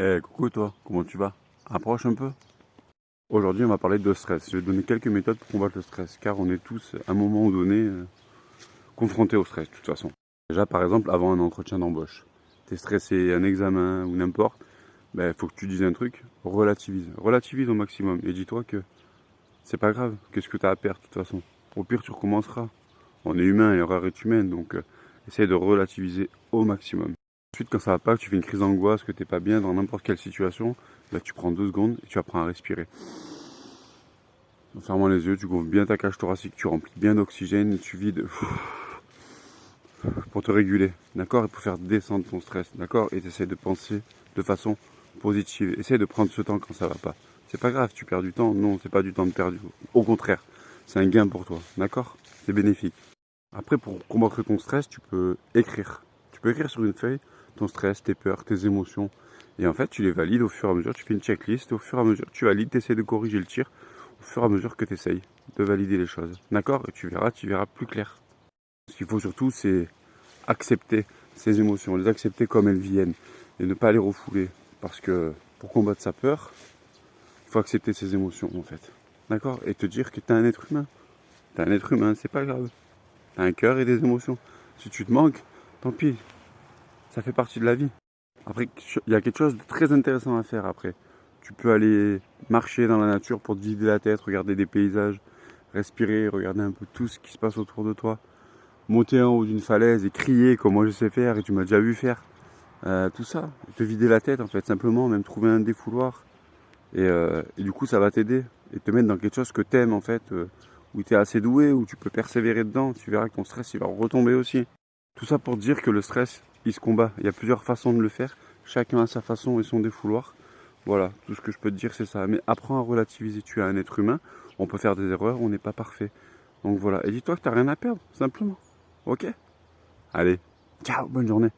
Eh, coucou toi, comment tu vas? Approche un peu. Aujourd'hui, on va parler de stress. Je vais te donner quelques méthodes pour combattre le stress, car on est tous, à un moment donné, confrontés au stress, de toute façon. Déjà, par exemple, avant un entretien d'embauche, t'es stressé, un examen ou n'importe, ben, faut que tu dises un truc, relativise. Relativise au maximum et dis-toi que c'est pas grave, qu'est-ce que t'as à perdre, de toute façon. Au pire, tu recommenceras. On est humain, l'erreur est humaine, donc essaye de relativiser au maximum. Ensuite, quand ça va pas, que tu fais une crise d'angoisse, que t'es pas bien dans n'importe quelle situation, là, tu prends 2 secondes et tu apprends à respirer. En fermant les yeux, tu gonfles bien ta cage thoracique, tu remplis bien d'oxygène et tu vides pour te réguler, d'accord? Et pour faire descendre ton stress, d'accord? Et tu essaies de penser de façon positive. Essaye de prendre ce temps quand ça va pas. C'est pas grave, tu perds du temps. Non, c'est pas du temps de perdu. Au contraire, c'est un gain pour toi, d'accord? C'est bénéfique. Après, pour combattre ton stress, tu peux écrire. Tu peux écrire sur une feuille ton stress, tes peurs, tes émotions. Et en fait, tu les valides au fur et à mesure. Tu fais une checklist. Au fur et à mesure, tu valides, tu essaies de corriger le tir au fur et à mesure que tu essayes de valider les choses. D'accord? Et tu verras plus clair. Ce qu'il faut surtout, c'est accepter ces émotions, les accepter comme elles viennent et ne pas les refouler. Parce que pour combattre sa peur, il faut accepter ses émotions en fait. D'accord? Et te dire que tu es un être humain. Tu es un être humain, c'est pas grave. T'as un cœur et des émotions. Si tu te manques, tant pis. Ça fait partie de la vie. Après, il y a quelque chose de très intéressant à faire après. Tu peux aller marcher dans la nature pour te vider la tête, regarder des paysages, respirer, regarder un peu tout ce qui se passe autour de toi. Monter en haut d'une falaise et crier comme moi je sais faire et tu m'as déjà vu faire. Tout ça, te vider la tête en fait, simplement, même trouver un défouloir. Et du coup, ça va t'aider et te mettre dans quelque chose que t'aimes en fait, où tu es assez doué, où tu peux persévérer dedans. Tu verras que ton stress il va retomber aussi. Tout ça pour dire que le stress, il se combat. Il y a plusieurs façons de le faire. Chacun a sa façon et son défouloir. Voilà, tout ce que je peux te dire, c'est ça. Mais apprends à relativiser. Tu es un être humain. On peut faire des erreurs, on n'est pas parfait. Donc voilà. Et dis-toi que tu n'as rien à perdre, simplement. Ok? Allez, ciao, bonne journée.